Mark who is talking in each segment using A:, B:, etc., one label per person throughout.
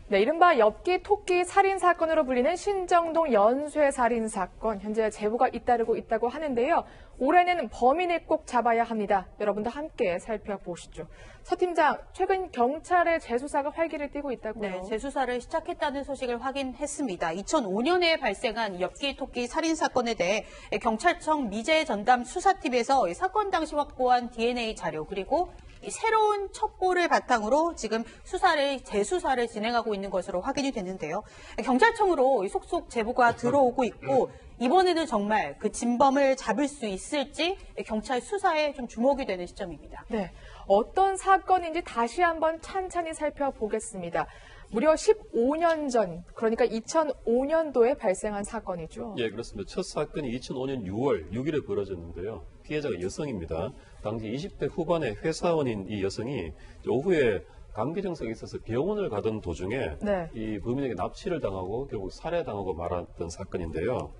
A: 네, 이른바 엽기 토끼 살인 사건으로 불리는 신정동 연쇄 살인 사건, 현재 제보가 잇따르고 있다고 하는데요. 올해는 범인을 꼭 잡아야 합니다. 여러분도 함께 살펴보시죠. 서 팀장, 최근 경찰의 재수사가 활기를 띠고 있다고요?
B: 네, 재수사를 시작했다는 소식을 확인했습니다. 2005년에 발생한 엽기 토끼 살인 사건에 대해 경찰청 미제 전담 수사팀에서 사건 당시 확보한 DNA 자료 그리고 새로운 첩보를 바탕으로 지금 재수사를 진행하고 있는 것으로 확인이 됐는데요. 경찰청으로 속속 제보가 들어오고 있고 이번에는 정말 그 진범을 잡을 수 있을지 경찰 수사에 좀 주목이 되는 시점입니다.
A: 네, 어떤 사건인지 다시 한번 찬찬히 살펴보겠습니다. 무려 15년 전, 그러니까 2005년도에 발생한 사건이죠.
C: 예, 그렇습니다. 첫 사건이 2005년 6월 6일에 벌어졌는데요. 피해자가 여성입니다. 당시 20대 후반의 회사원인 이 여성이 오후에 감기 증상이 있어서 병원을 가던 도중에
A: 네.
C: 이 범인에게 납치를 당하고 결국 살해당하고 말았던 사건인데요.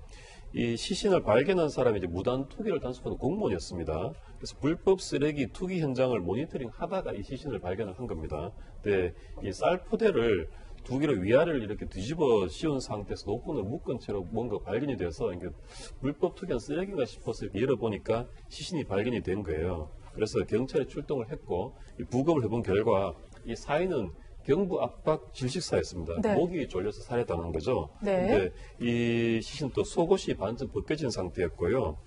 C: 이 시신을 발견한 사람이 이제 무단 투기를 단속하는 공무원이었습니다. 그래서 불법 쓰레기 투기 현장을 모니터링 하다가 이 시신을 발견을 한 겁니다. 근데 이 쌀포대를 두 개를 위아래를 이렇게 뒤집어 씌운 상태에서 노끈을 묶은 채로 뭔가 발견이 돼서 이게 불법 투기한 쓰레기인가 싶어서 이렇게 열어보니까 시신이 발견이 된 거예요. 그래서 경찰이 출동을 했고 이 부검을 해본 결과 이 사인은 경부 압박 질식사였습니다.
A: 네.
C: 목이 졸려서 살해당한 거죠.
A: 네.
C: 근데 이 시신 또 속옷이 반쯤 벗겨진 상태였고요.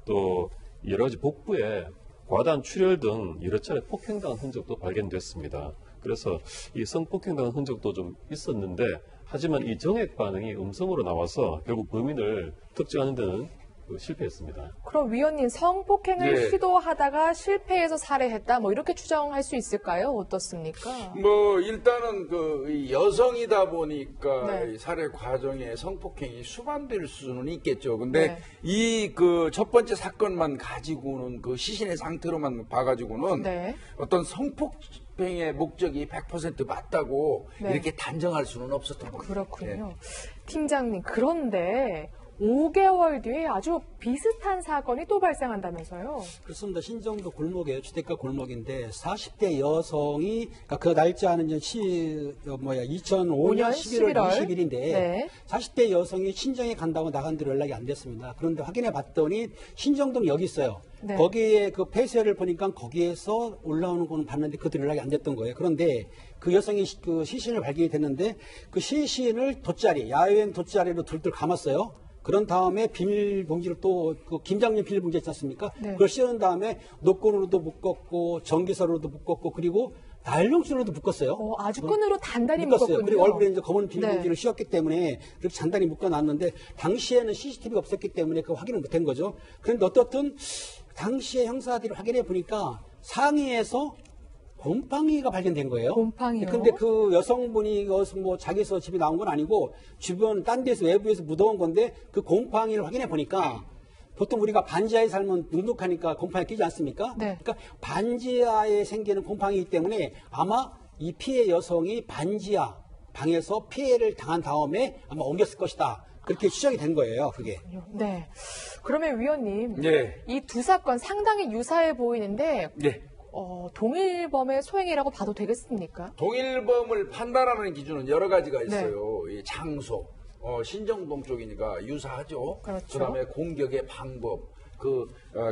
C: 또 여러 가지 복부에 과다한 출혈 등 여러 차례 폭행당한 흔적도 발견됐습니다. 그래서 이 성폭행당한 흔적도 좀 있었는데 하지만 이 정액 반응이 음성으로 나와서 결국 범인을 특정하는 데는 실패했습니다.
A: 그럼 위원님, 성폭행을
D: 네.
A: 시도하다가 실패해서 살해했다, 뭐 이렇게 추정할 수 있을까요? 어떻습니까?
D: 뭐 일단은 이 여성이다 보니까
A: 네.
D: 이 살해 과정에 성폭행이 수반될 수는 있겠죠. 근데
A: 네.
D: 이 첫 번째 사건만 가지고는 그 시신의 상태로만 봐가지고는
A: 네.
D: 어떤 성폭행의 목적이 100% 맞다고
A: 네.
D: 이렇게 단정할 수는 없었던 겁니다.
A: 그렇군요. 팀장님, 그런데 5개월 뒤에 아주 비슷한 사건이 또 발생한다면서요?
E: 그렇습니다. 신정도 골목이에요. 주택가 골목인데 40대 여성이 그러니까 그 날짜는 2005년 11월 20일인데
A: 네.
E: 40대 여성이 친정에 간다고 나간 뒤로 연락이 안 됐습니다. 그런데 확인해 봤더니 신정동 여기 있어요.
A: 네.
E: 거기에 그 폐쇄를 보니까 거기에서 올라오는 거는 봤는데 그들이 연락이 안 됐던 거예요. 그런데 그 여성이 그 시신을 발견이 됐는데 그 시신을 야외행 돗자리로 둘둘 감았어요. 그런 다음에 비닐봉지를 또 그 김장용 비닐봉지 있지 않습니까?
A: 네.
E: 그걸 씌운 다음에 노끈으로도 묶었고 전기서로도 묶었고 그리고 나일론으로도 묶었어요.
A: 아주 끈으로 단단히
E: 묶었어요.
A: 묶었군요.
E: 그리고 얼굴에 이제 검은 비닐봉지를
A: 네.
E: 씌웠기 때문에 이렇게 단단히 묶어놨는데 당시에는 CCTV가 없었기 때문에 그 확인을 못한 거죠. 그런데 어떻든 당시에 형사들이 확인해 보니까 상해에서 곰팡이가 발견된 거예요.
A: 곰팡이요?
E: 근데 그 여성분이 뭐 자기서 집에 나온 건 아니고 주변 딴 데서 외부에서 묻어온 건데 그 곰팡이를 확인해 보니까 보통 우리가 반지하에 살면 눅눅하니까 곰팡이 끼지 않습니까?
A: 네.
E: 그러니까 반지하에 생기는 곰팡이이기 때문에 아마 이 피해 여성이 반지하 방에서 피해를 당한 다음에 아마 옮겼을 것이다. 그렇게 추정이 된 거예요, 그게.
A: 네. 그러면 위원님,
D: 네.
A: 이 두 사건 상당히 유사해 보이는데
D: 네.
A: 동일범의 소행이라고 봐도 되겠습니까?
D: 동일범을 판단하는 기준은 여러 가지가 있어요. 이 장소, 신정동 쪽이니까 유사하죠.
A: 그렇죠.
D: 그다음에 공격의 방법,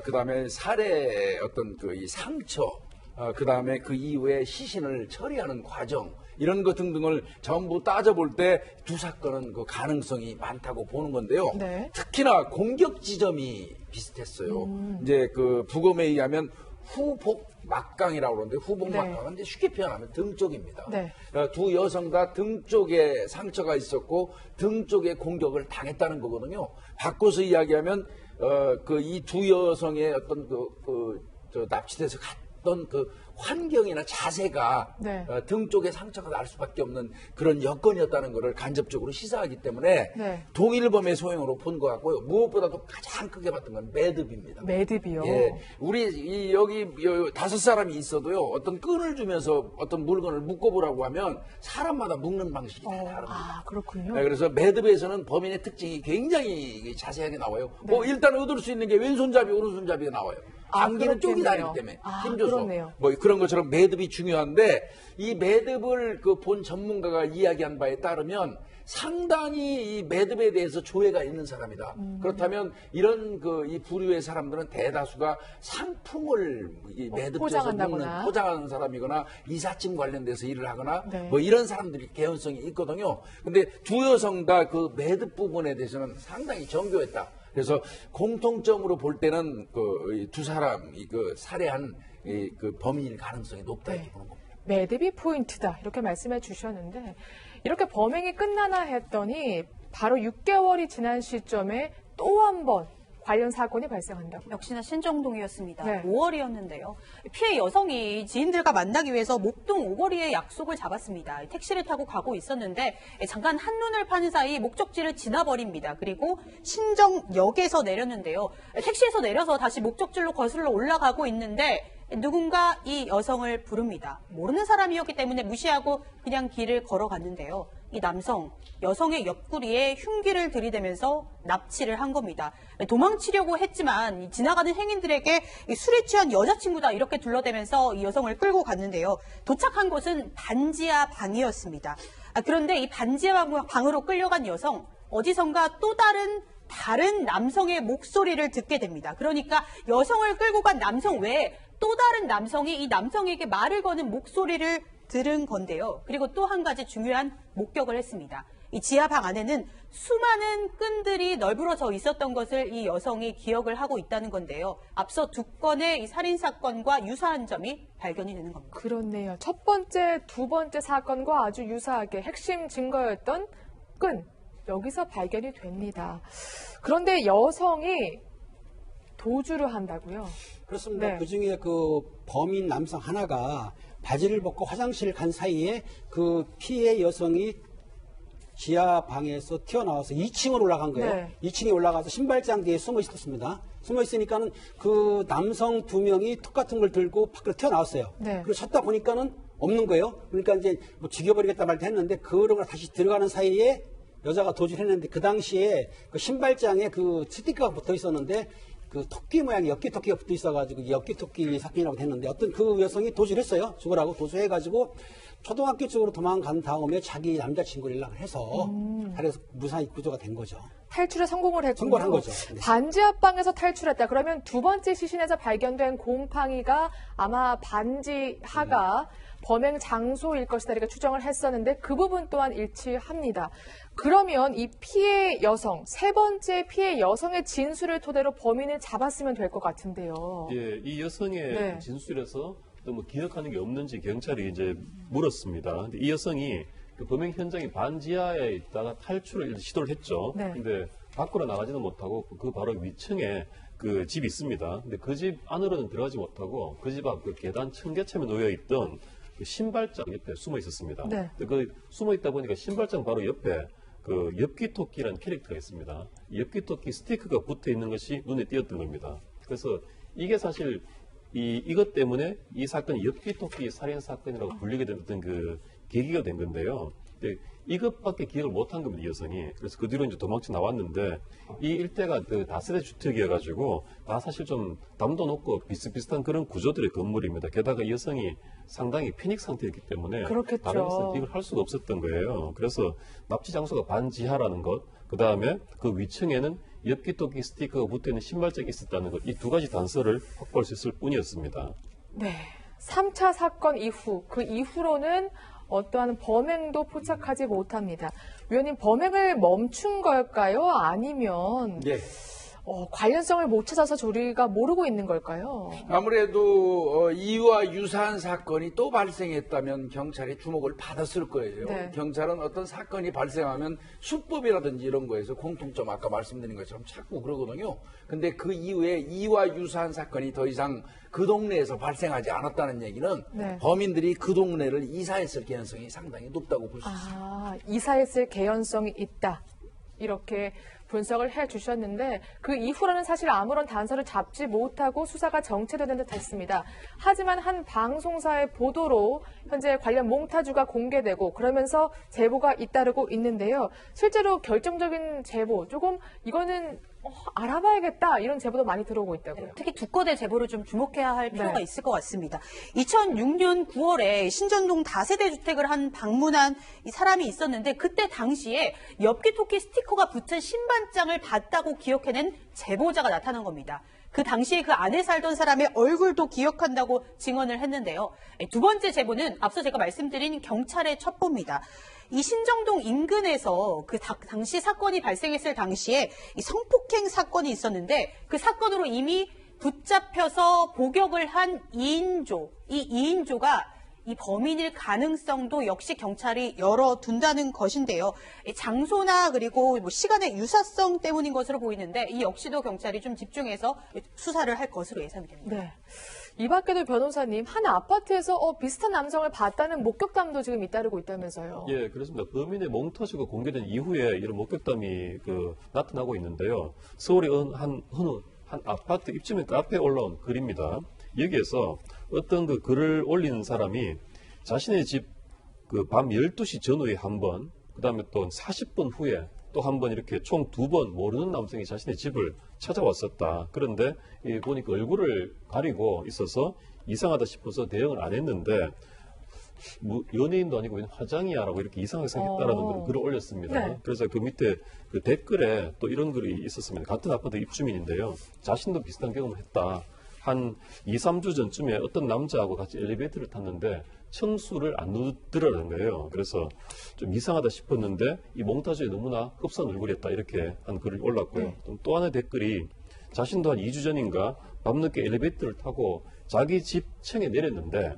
D: 그다음에 살해 어떤 이 상처, 그다음에 그 이후에 시신을 처리하는 과정 이런 것 등등을 전부 따져볼 때 두 사건은 그 가능성이 많다고 보는 건데요.
A: 네.
D: 특히나 공격 지점이 비슷했어요. 이제 그 부검에 의하면 후복 막강이라고 그러는데 후복
A: 네.
D: 막강은 이제 쉽게 표현하면 등 쪽입니다.
A: 네.
D: 두 여성 다 등 쪽에 상처가 있었고 등 쪽에 공격을 당했다는 거거든요. 바꿔서 이야기하면 이 두 여성의 어떤 납치돼서 갔던 그 환경이나 자세가
A: 네.
D: 등 쪽에 상처가 날 수밖에 없는 그런 여건이었다는 것을 간접적으로 시사하기 때문에
A: 네.
D: 동일범의 소행으로 본 것 같고요. 무엇보다도 가장 크게 봤던 건 매듭입니다.
A: 매듭이요.
D: 예, 우리 여기 5사람이 있어도요. 어떤 끈을 주면서 어떤 물건을 묶어보라고 하면 사람마다 묶는 방식이 다 다릅니다.
A: 그렇군요.
D: 네, 그래서 매듭에서는 범인의 특징이 굉장히 자세하게 나와요.
A: 네.
D: 일단 얻을 수 있는 게 왼손잡이, 오른손잡이가 나와요. 장기는 쪽이
A: 그렇겠네요.
D: 다니기 때문에
A: 아,
D: 힘줘서
A: 그렇네요.
D: 뭐 그런 것처럼 매듭이 중요한데 이 매듭을 그 본 전문가가 이야기한 바에 따르면 상당히 이 매듭에 대해서 조예가 있는 사람이다. 그렇다면 이런 그 이 부류의 사람들은 대다수가 상품을 이 매듭 져서
A: 포장한다거나.
D: 먹는 포장하는 사람이거나 이삿짐 관련돼서 일을 하거나
A: 네.
D: 뭐 이런 사람들이 개연성이 있거든요. 근데 두 여성 다 그 매듭 부분에 대해서는 상당히 정교했다. 그래서 공통점으로 볼 때는 그 두 사람이 그 살해한 그 범인일 가능성이 높다
A: 네.
D: 이렇게 보는 겁니다.
A: 매듭이 포인트다 이렇게 말씀해 주셨는데 이렇게 범행이 끝나나 했더니 바로 6개월이 지난 시점에 또 한 번 관련 사건이 발생한다고요.
B: 역시나 신정동이었습니다.
A: 네.
B: 5월이었는데요. 피해 여성이 지인들과 만나기 위해서 목동 오거리에 약속을 잡았습니다. 택시를 타고 가고 있었는데 잠깐 한눈을 파는 사이 목적지를 지나버립니다. 그리고 신정역에서 내렸는데요. 택시에서 내려서 다시 목적지로 거슬러 올라가고 있는데 누군가 이 여성을 부릅니다. 모르는 사람이었기 때문에 무시하고 그냥 길을 걸어갔는데요. 이 남성, 여성의 옆구리에 흉기를 들이대면서 납치를 한 겁니다. 도망치려고 했지만 지나가는 행인들에게 이 술에 취한 여자친구다 이렇게 둘러대면서 이 여성을 끌고 갔는데요. 도착한 곳은 반지하 방이었습니다. 그런데 이 반지하 방으로 끌려간 여성, 어디선가 또 다른 남성의 목소리를 듣게 됩니다. 그러니까 여성을 끌고 간 남성 외에 또 다른 남성이 이 남성에게 말을 거는 목소리를 들은 건데요. 그리고 또 한 가지 중요한 목격을 했습니다. 이 지하방 안에는 수많은 끈들이 널브러져 있었던 것을 이 여성이 기억을 하고 있다는 건데요. 앞서 두 건의 이 살인사건과 유사한 점이 발견이 되는 겁니다.
A: 그렇네요. 첫 번째, 두 번째 사건과 아주 유사하게 핵심 증거였던 끈 여기서 발견이 됩니다. 그런데 여성이 도주를 한다고요?
E: 그렇습니다.
A: 네.
E: 그 중에 그 범인 남성 하나가 바지를 벗고 화장실 간 사이에 그 피해 여성이 지하 방에서 튀어나와서 2층으로 올라간 거예요.
A: 네.
E: 2층에 올라가서 신발장 뒤에 숨어 있었습니다. 숨어 있으니까는 그 남성 두 명이 툭 같은 걸 들고 밖으로 튀어나왔어요.
A: 네.
E: 그리고 찾다 보니까는 없는 거예요. 그러니까 이제 뭐 죽여버리겠다 말도 했는데 그런 걸 다시 들어가는 사이에 여자가 도주를 했는데 그 당시에 그 신발장에 그 스티커가 붙어 있었는데 그 토끼 모양의 엽기 토끼가 붙어 있어가지고 엽기 토끼 사건이라고 했는데 어떤 그 여성이 도주를 했어요. 죽으라고 도주해가지고 초등학교 쪽으로 도망간 다음에 자기 남자친구를 연락을 해서 그래서 무사히 구조가 된 거죠.
A: 탈출에 성공을 했군요.
E: 성공을 한 거죠. 네.
A: 반지하방에서 탈출했다. 그러면 두 번째 시신에서 발견된 곰팡이가 아마 반지하가 범행 장소일 것이다 이렇게 추정을 했었는데 그 부분 또한 일치합니다. 그러면 이 피해 여성, 세 번째 피해 여성의 진술을 토대로 범인을 잡았으면 될 것 같은데요.
C: 예, 이 여성의
A: 네.
C: 진술에서 또 뭐 기억하는 게 없는지 경찰이 이제 물었습니다. 근데 이 여성이 그 범행 현장이 반지하에 있다가 탈출을 시도를 했죠.
A: 네.
C: 근데 밖으로 나가지도 못하고 그 바로 위층에 그 집이 있습니다. 근데 그 집 안으로는 들어가지 못하고 그 집 앞 그 계단 청계참에 놓여 있던 그 신발장 옆에 숨어 있었습니다.
A: 네.
C: 근데 그 숨어 있다 보니까 신발장 바로 옆에 그 엽기토끼라는 캐릭터가 있습니다. 이 엽기토끼 스티커가 붙어 있는 것이 눈에 띄었던 겁니다. 그래서 이게 사실 이것 때문에 이 사건이 엽기토끼 살인 사건이라고 불리게 된 어떤 그 계기가 된 건데요. 근데 이것밖에 기억을 못한 겁니다, 이 여성이. 그래서 그 뒤로 이제 도망쳐 나왔는데 이 일대가 그 다세대 주택이어가지고 다 사실 좀 담도 높고 비슷비슷한 그런 구조들의 건물입니다. 게다가 이 여성이 상당히 패닉 상태였기 때문에
A: 그렇겠죠.
C: 다른 것을 기억을 할 수가 없었던 거예요. 그래서 납치 장소가 반지하라는 것, 그 다음에 그 위층에는 엽기토끼 스티커가 붙어있는 신발장이 있었다는 것, 이 두 가지 단서를 확보할 수 있을 뿐이었습니다.
A: 네. 3차 사건 이후, 그 이후로는 어떠한 범행도 포착하지 못합니다. 위원님, 범행을 멈춘 걸까요? 아니면
D: 예.
A: 관련성을 못 찾아서 우리가 모르고 있는 걸까요?
D: 아무래도 이와 유사한 사건이 또 발생했다면 경찰이 주목을 받았을 거예요.
A: 네.
D: 경찰은 어떤 사건이 발생하면 수법이라든지 이런 거에서 공통점 아까 말씀드린 것처럼 찾고 그러거든요. 근데 그 이후에 이와 유사한 사건이 더 이상 그 동네에서 발생하지 않았다는 얘기는
A: 네.
D: 범인들이 그 동네를 이사했을 가능성이 상당히 높다고 볼 수 있습니다.
A: 아, 이사했을 개연성이 있다. 이렇게 분석을 해 주셨는데 그 이후로는 사실 아무런 단서를 잡지 못하고 수사가 정체되는 듯 했습니다. 하지만 한 방송사의 보도로 현재 관련 몽타주가 공개되고 그러면서 제보가 잇따르고 있는데요. 실제로 결정적인 제보, 조금 이거는 알아봐야겠다 이런 제보도 많이 들어오고 있다고요.
B: 특히 두 건의 제보를 좀 주목해야 할 필요가
A: 네.
B: 있을 것 같습니다. 2006년 9월에 신전동 다세대 주택을 방문한 이 사람이 있었는데 그때 당시에 엽기 토끼 스티커가 붙은 신반장을 봤다고 기억해낸 제보자가 나타난 겁니다. 그 당시에 그 안에 살던 사람의 얼굴도 기억한다고 증언을 했는데요. 두 번째 제보는 앞서 제가 말씀드린 경찰의 첩보입니다. 이 신정동 인근에서 그 당시 사건이 발생했을 당시에 이 성폭행 사건이 있었는데 그 사건으로 이미 붙잡혀서 복역을 한 2인조, 이 2인조가 이 범인일 가능성도 역시 경찰이 열어둔다는 것인데요. 장소나 그리고 뭐 시간의 유사성 때문인 것으로 보이는데 이 역시도 경찰이 좀 집중해서 수사를 할 것으로 예상이 됩니다.
A: 네. 이 밖에도 변호사님, 한 아파트에서 비슷한 남성을 봤다는 목격담도 지금 잇따르고 있다면서요.
C: 예, 그렇습니다. 범인의 몽타주가 공개된 이후에 이런 목격담이 나타나고 있는데요. 서울의 한 아파트 입주민 카페에 올라온 글입니다. 여기에서 어떤 그 글을 올리는 사람이 자신의 집 밤 12시 전후에 한 번, 그 다음에 또 40분 후에 또 한 번 이렇게 총 2번 모르는 남성이 자신의 집을 찾아왔었다. 그런데 보니까 얼굴을 가리고 있어서 이상하다 싶어서 대응을 안 했는데 연예인도 아니고 그냥 화장이야라고 이렇게 이상하게 생겼다라는 글을 올렸습니다.
A: 네.
C: 그래서 그 밑에 그 댓글에 또 이런 글이 있었습니다. 같은 아파트 입주민인데요. 자신도 비슷한 경험을 했다. 한 2, 3주 전쯤에 어떤 남자하고 같이 엘리베이터를 탔는데 청수를 안 누르더라는 거예요. 그래서 좀 이상하다 싶었는데 이 몽타주에 너무나 흡사한 얼굴이었다. 이렇게 한 글을 올랐고요. 또 하나의 댓글이 자신도 한 2주 전인가 밤늦게 엘리베이터를 타고 자기 집 층에 내렸는데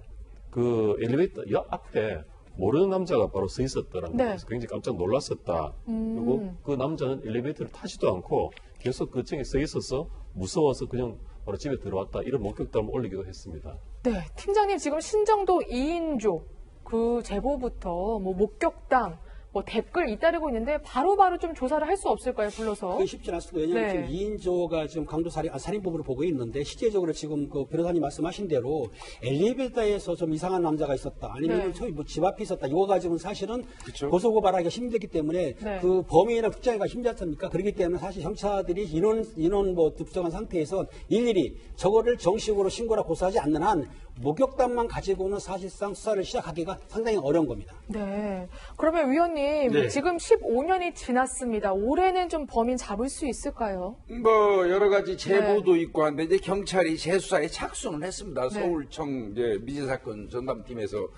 C: 그 엘리베이터 옆 앞에 모르는 남자가 바로 서 있었더라는 거예요. 그래서 굉장히 깜짝 놀랐었다. 그리고 그 남자는 엘리베이터를 타지도 않고 계속 그 층에 서 있어서 무서워서 그냥 바로 집에 들어왔다. 이런 목격담을 올리기도 했습니다.
A: 네, 팀장님 지금 신정동 2인조 그 제보부터 뭐 목격담, 뭐 댓글 잇따르고 있는데 바로바로 좀 조사를 할 수 없을까요? 불러서.
E: 그게 쉽지 않습니다. 왜냐하면
A: 네.
E: 지금 2인조가 지금 강도 살인범으로 보고 있는데 실제적으로 지금 그 변호사님 말씀하신 대로 엘리베이터에서 좀 이상한 남자가 있었다. 아니면
A: 네.
E: 저희 뭐 집 앞에 있었다. 이거 가지고는 사실은
D: 그쵸.
E: 고소고발하기가 힘들기 때문에
A: 네.
E: 그 범인이나 특정하기가 힘들지 않습니까? 그렇기 때문에 사실 형사들이 인원 뭐 부정한 상태에서 일일이 저거를 정식으로 신고나 고소하지 않는 한 목격담만 가지고는 사실상 수사를 시작하기가 상당히 어려운 겁니다.
A: 네. 그러면 위원님,
D: 네.
A: 지금 15년이 지났습니다. 올해는 좀 범인 잡을 수 있을까요?
D: 뭐 여러 가지 제보도 있고 한데 이제 경찰이 재수사에 착수는 했습니다.
A: 네.
D: 서울청 이제 미제사건 전담팀에서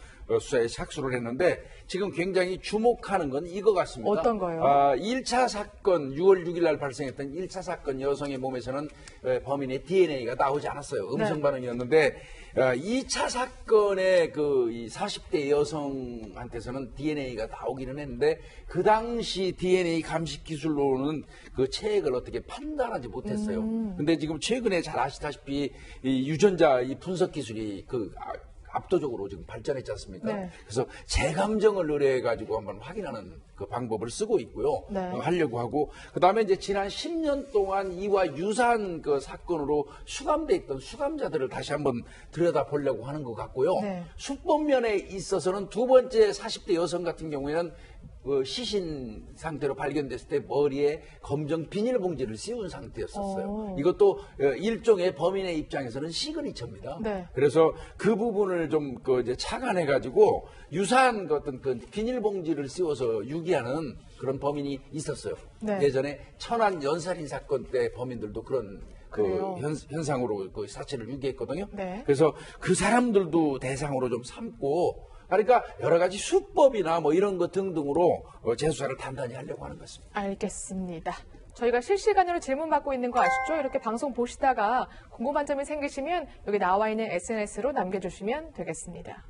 D: 수사에 착수를 했는데 지금 굉장히 주목하는 건 이거 같습니다.
A: 어떤 거요?
D: 1차 사건 6월 6일 날 발생했던 1차 사건 여성의 몸에서는 범인의 DNA가 나오지 않았어요. 음성
A: 네.
D: 반응이었는데 2차 사건의 이 40대 여성한테서는 DNA가 나오기는 했는데 그 당시 DNA 감식 기술로는 그 체액을 어떻게 판단하지 못했어요. 근데 지금 최근에 잘 아시다시피 이 유전자 이 분석 기술이 압도적으로 지금 발전했지 않습니까?
A: 네.
D: 그래서 재감정을 의뢰해가지고 한번 확인하는 그 방법을 쓰고 있고요.
A: 네.
D: 하려고 하고 그다음에 이제 지난 10년 동안 이와 유사한 그 사건으로 수감돼 있던 수감자들을 다시 한번 들여다보려고 하는 것 같고요.
A: 네.
D: 수법면에 있어서는 두 번째 40대 여성 같은 경우에는 그 시신 상태로 발견됐을 때 머리에 검정 비닐봉지를 씌운 상태였었어요. 이것도 일종의 범인의 입장에서는 시그니처입니다.
A: 네.
D: 그래서 그 부분을 좀 이제 착안해 가지고 유사한 어떤 그 비닐봉지를 씌워서 유기하는 그런 범인이 있었어요.
A: 네.
D: 예전에 천안 연살인 사건 때 범인들도 그런
A: 그래요?
D: 현상으로 그 사체를 유기했거든요.
A: 네.
D: 그래서 그 사람들도 대상으로 좀 삼고 그러니까 여러 가지 수법이나 뭐 이런 것 등등으로 재수사를 단단히 하려고 하는 것입니다.
A: 알겠습니다. 저희가 실시간으로 질문 받고 있는 거 아시죠? 이렇게 방송 보시다가 궁금한 점이 생기시면 여기 나와 있는 SNS로 남겨주시면 되겠습니다.